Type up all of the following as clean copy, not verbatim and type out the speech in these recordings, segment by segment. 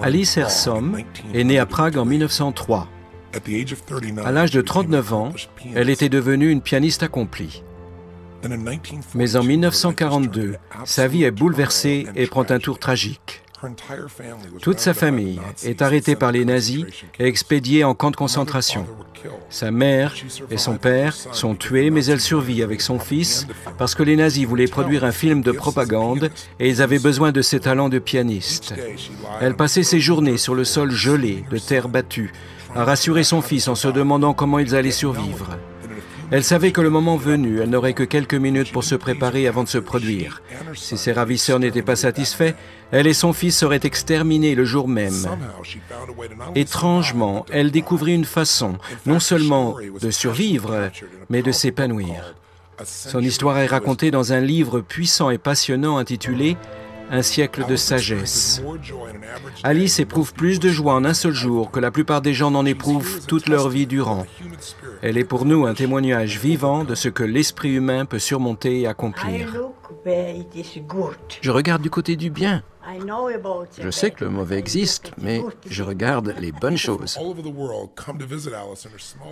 Alice Hersom est née à Prague en 1903. À l'âge de 39 ans, elle était devenue une pianiste accomplie. Mais en 1942, sa vie est bouleversée et prend un tour tragique. Toute sa famille est arrêtée par les nazis et expédiée en camp de concentration. Sa mère et son père sont tués, mais elle survit avec son fils parce que les nazis voulaient produire un film de propagande et ils avaient besoin de ses talents de pianiste. Elle passait ses journées sur le sol gelé, de terre battue, à rassurer son fils en se demandant comment ils allaient survivre. Elle savait que le moment venu, elle n'aurait que quelques minutes pour se préparer avant de se produire. Si ses ravisseurs n'étaient pas satisfaits, elle et son fils seraient exterminés le jour même. Étrangement, elle découvrit une façon, non seulement de survivre, mais de s'épanouir. Son histoire est racontée dans un livre puissant et passionnant intitulé « Un siècle de sagesse ». Alice éprouve plus de joie en un seul jour que la plupart des gens n'en éprouvent toute leur vie durant. Elle est pour nous un témoignage vivant de ce que l'esprit humain peut surmonter et accomplir. Je regarde du côté du bien. Je sais que le mauvais existe, mais je regarde les bonnes choses.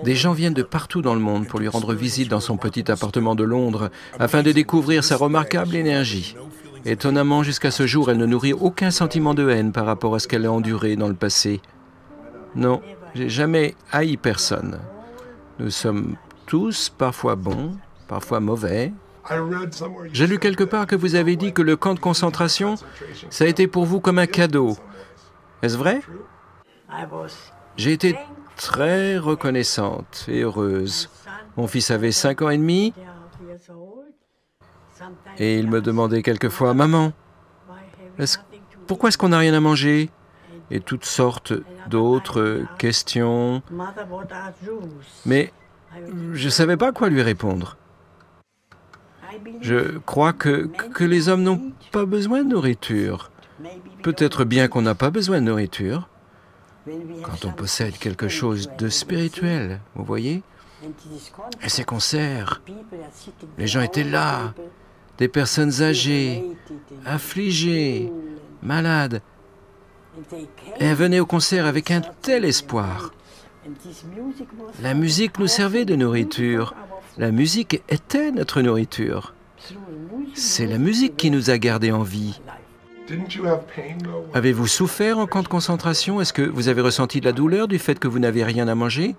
Des gens viennent de partout dans le monde pour lui rendre visite dans son petit appartement de Londres afin de découvrir sa remarquable énergie. Étonnamment, jusqu'à ce jour, elle ne nourrit aucun sentiment de haine par rapport à ce qu'elle a enduré dans le passé. Non, j'ai jamais haï personne. Nous sommes tous parfois bons, parfois mauvais. J'ai lu quelque part que vous avez dit que le camp de concentration, ça a été pour vous comme un cadeau. Est-ce vrai? J'ai été très reconnaissante et heureuse. Mon fils avait 5 ans et demi et il me demandait quelquefois « Maman, pourquoi est-ce qu'on n'a rien à manger ?» et toutes sortes d'autres questions. Mais je ne savais pas quoi lui répondre. Je crois que les hommes n'ont pas besoin de nourriture. Peut-être bien qu'on n'a pas besoin de nourriture. Quand on possède quelque chose de spirituel, vous voyez? Et ces concerts, les gens étaient là, des personnes âgées, affligées, malades. Et elles venaient au concert avec un tel espoir. La musique nous servait de nourriture. La musique était notre nourriture. C'est la musique qui nous a gardés en vie. Avez-vous souffert en camp de concentration? Est-ce que vous avez ressenti de la douleur du fait que vous n'avez rien à manger?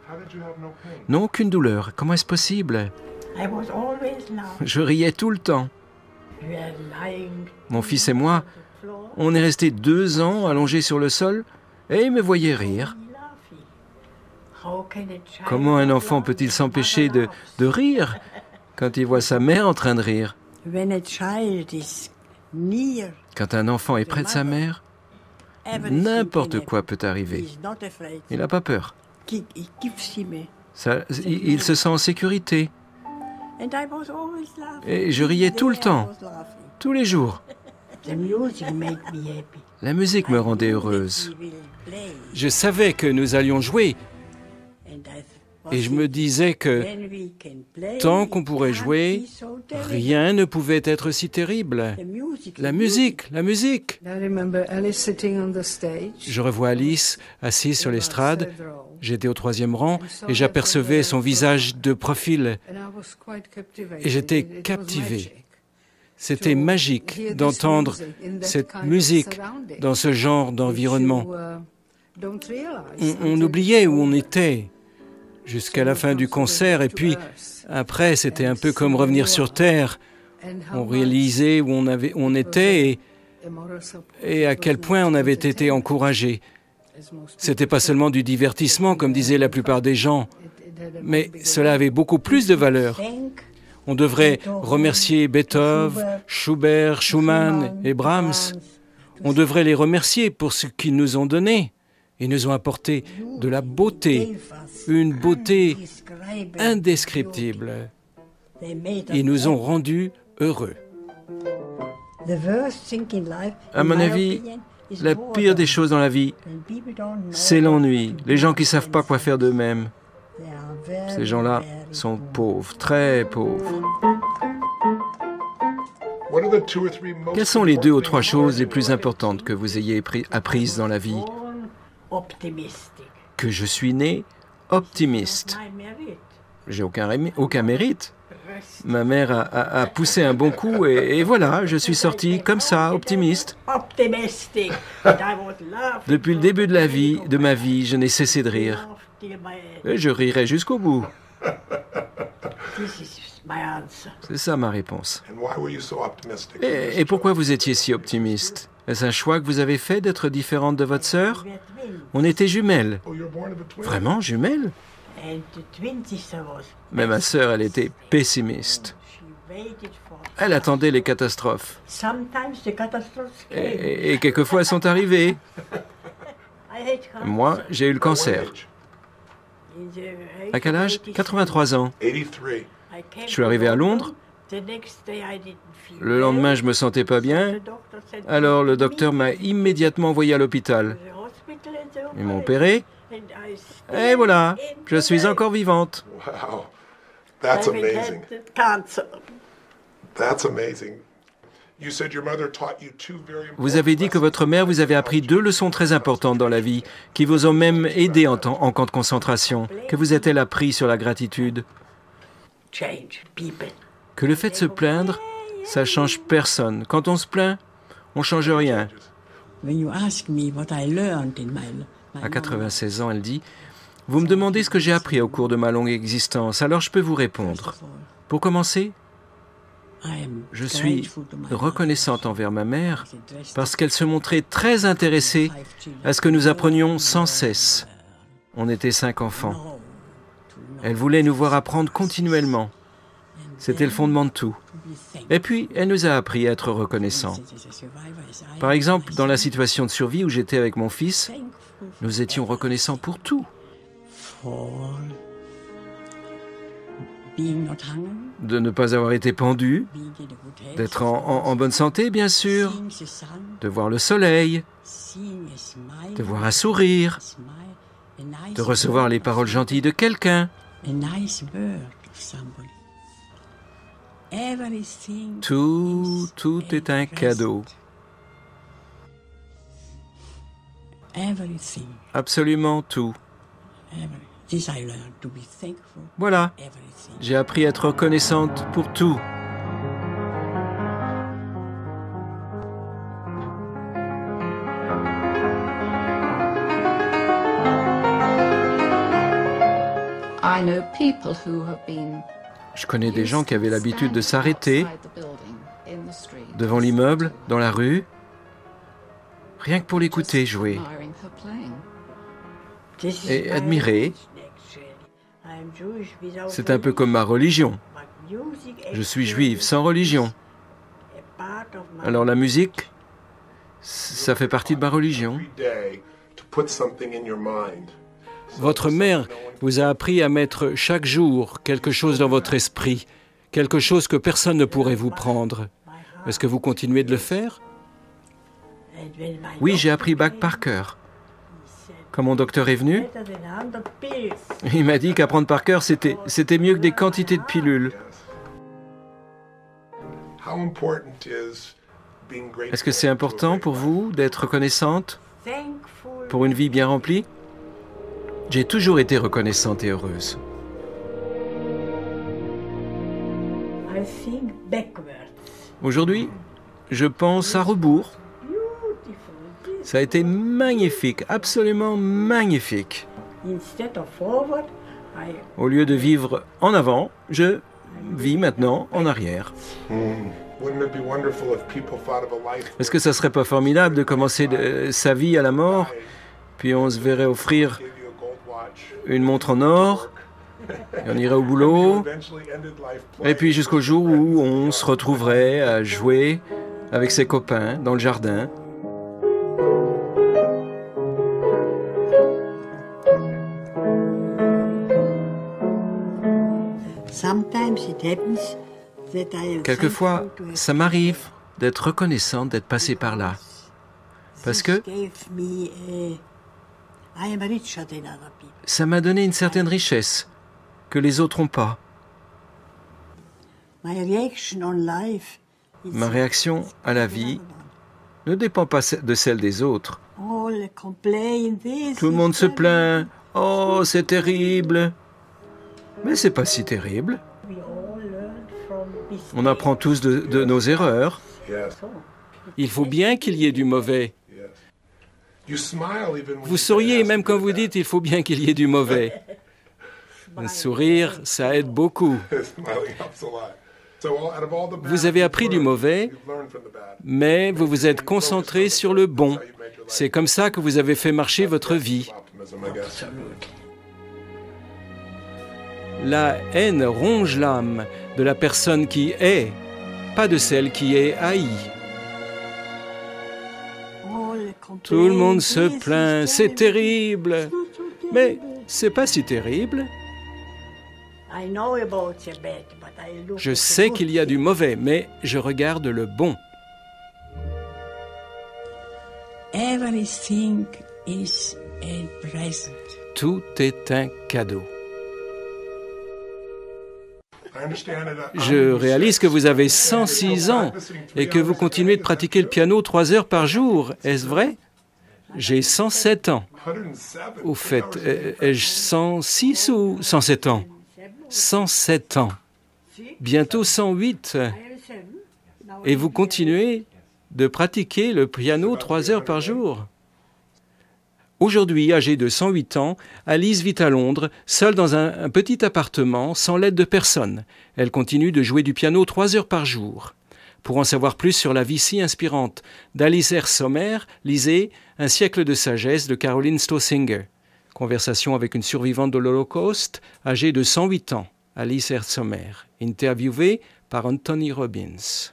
Non, aucune douleur. Comment est-ce possible? Je riais tout le temps. Mon fils et moi, on est restés 2 ans allongés sur le sol et il me voyait rire. Comment un enfant peut-il s'empêcher de rire quand il voit sa mère en train de rire? Quand un enfant est près de sa mère, n'importe quoi peut arriver. Il n'a pas peur. Il se sent en sécurité. Et je riais tout le temps, tous les jours. La musique me rendait heureuse. Je savais que nous allions jouer. Et je me disais que tant qu'on pourrait jouer, rien ne pouvait être si terrible. La musique, la musique. Je revois Alice assise sur l'estrade. J'étais au 3e rang et j'apercevais son visage de profil. Et j'étais captivé. C'était magique d'entendre cette musique dans ce genre d'environnement. On oubliait où on était jusqu'à la fin du concert et puis après c'était un peu comme revenir sur terre. On réalisait où on était et à quel point on avait été encouragé. C'était pas seulement du divertissement comme disaient la plupart des gens, mais cela avait beaucoup plus de valeur. On devrait remercier Beethoven, Schubert, Schumann et Brahms. On devrait les remercier pour ce qu'ils nous ont donné. Ils nous ont apporté de la beauté, une beauté indescriptible. Ils nous ont rendus heureux. À mon avis, la pire des choses dans la vie, c'est l'ennui. Les gens qui ne savent pas quoi faire d'eux-mêmes. Ces gens-là sont pauvres, très pauvres. Quelles sont les 2 ou 3 choses les plus importantes que vous ayez apprises dans la vie? Que je suis né optimiste. J'ai aucun mérite. Ma mère a poussé un bon coup et voilà, je suis sorti comme ça, optimiste. Depuis le début de ma vie, je n'ai cessé de rire. Et je rirai jusqu'au bout. C'est ça ma réponse. Et pourquoi vous étiez si optimiste? Est-ce un choix que vous avez fait d'être différente de votre sœur? On était jumelles. Vraiment jumelles? Mais ma sœur, elle était pessimiste. Elle attendait les catastrophes. Et quelquefois, elles sont arrivées. Moi, j'ai eu le cancer. À quel âge? 83 ans. Je suis arrivé à Londres. Le lendemain, je ne me sentais pas bien. Alors, le docteur m'a immédiatement envoyé à l'hôpital. Ils m'ont opéré. Et voilà, je suis encore vivante. Wow, that's amazing. That's amazing. Vous avez dit que votre mère vous avait appris 2 leçons très importantes dans la vie, qui vous ont même aidé en camp de concentration. Que vous a-t-elle appris sur la gratitude? Que le fait de se plaindre, ça ne change personne. Quand on se plaint, on ne change rien. À 96 ans, elle dit « Vous me demandez ce que j'ai appris au cours de ma longue existence, alors je peux vous répondre. Pour commencer, je suis reconnaissante envers ma mère parce qu'elle se montrait très intéressée à ce que nous apprenions sans cesse. On était 5 enfants. Elle voulait nous voir apprendre continuellement. C'était le fondement de tout. Et puis, elle nous a appris à être reconnaissants. Par exemple, dans la situation de survie où j'étais avec mon fils, nous étions reconnaissants pour tout. De ne pas avoir été pendu, d'être en bonne santé, bien sûr, de voir le soleil, de voir un sourire, de recevoir les paroles gentilles de quelqu'un. Tout est un cadeau. Absolument tout. Voilà, j'ai appris à être reconnaissante pour tout. Je connais des gens qui avaient l'habitude de s'arrêter devant l'immeuble, dans la rue, rien que pour l'écouter jouer et admirer. C'est un peu comme ma religion. Je suis juive sans religion. Alors la musique, ça fait partie de ma religion. Votre mère vous a appris à mettre chaque jour quelque chose dans votre esprit, quelque chose que personne ne pourrait vous prendre. Est-ce que vous continuez de le faire? Oui, j'ai appris Bach par cœur. Quand mon docteur est venu, il m'a dit qu'apprendre par cœur, c'était mieux que des quantités de pilules. Est-ce que c'est important pour vous d'être reconnaissante pour une vie bien remplie? J'ai toujours été reconnaissante et heureuse. Aujourd'hui, je pense à rebours. Ça a été magnifique, absolument magnifique. Au lieu de vivre en avant, je vis maintenant en arrière. Est-ce que ça serait pas formidable de commencer sa vie à la mort, puis on se verrait offrir une montre en or Et on irait au boulot, et puis jusqu'au jour où on se retrouverait à jouer avec ses copains dans le jardin. Quelquefois, ça m'arrive d'être reconnaissante d'être passée par là. Parce que ça m'a donné une certaine richesse que les autres n'ont pas. Ma réaction à la vie ne dépend pas de celle des autres. Tout le monde se plaint. Oh, c'est terrible. Mais c'est pas si terrible. On apprend tous de nos erreurs. Il faut bien qu'il y ait du mauvais. Vous souriez même quand vous dites il faut bien qu'il y ait du mauvais. Un sourire, ça aide beaucoup. Vous avez appris du mauvais, mais vous vous êtes concentré sur le bon. C'est comme ça que vous avez fait marcher votre vie. La haine ronge l'âme de la personne qui est, pas de celle qui est haïe. Tout le monde se plaint, c'est terrible. Mais c'est pas si terrible. Je sais qu'il y a du mauvais, mais je regarde le bon. Tout est un cadeau. Je réalise que vous avez 106 ans et que vous continuez de pratiquer le piano 3 heures par jour. Est-ce vrai? J'ai 107 ans. Au fait, ai-je 106 ou 107 ans? 107 ans. Bientôt 108. Et vous continuez de pratiquer le piano 3 heures par jour. Aujourd'hui, âgée de 108 ans, Alice vit à Londres, seule dans un petit appartement, sans l'aide de personne. Elle continue de jouer du piano 3 heures par jour. Pour en savoir plus sur la vie si inspirante d'Alice R. Sommer, lisez Un siècle de sagesse de Caroline Stossinger. Conversation avec une survivante de l'Holocauste, âgée de 108 ans, Alice R. Sommer, interviewée par Anthony Robbins.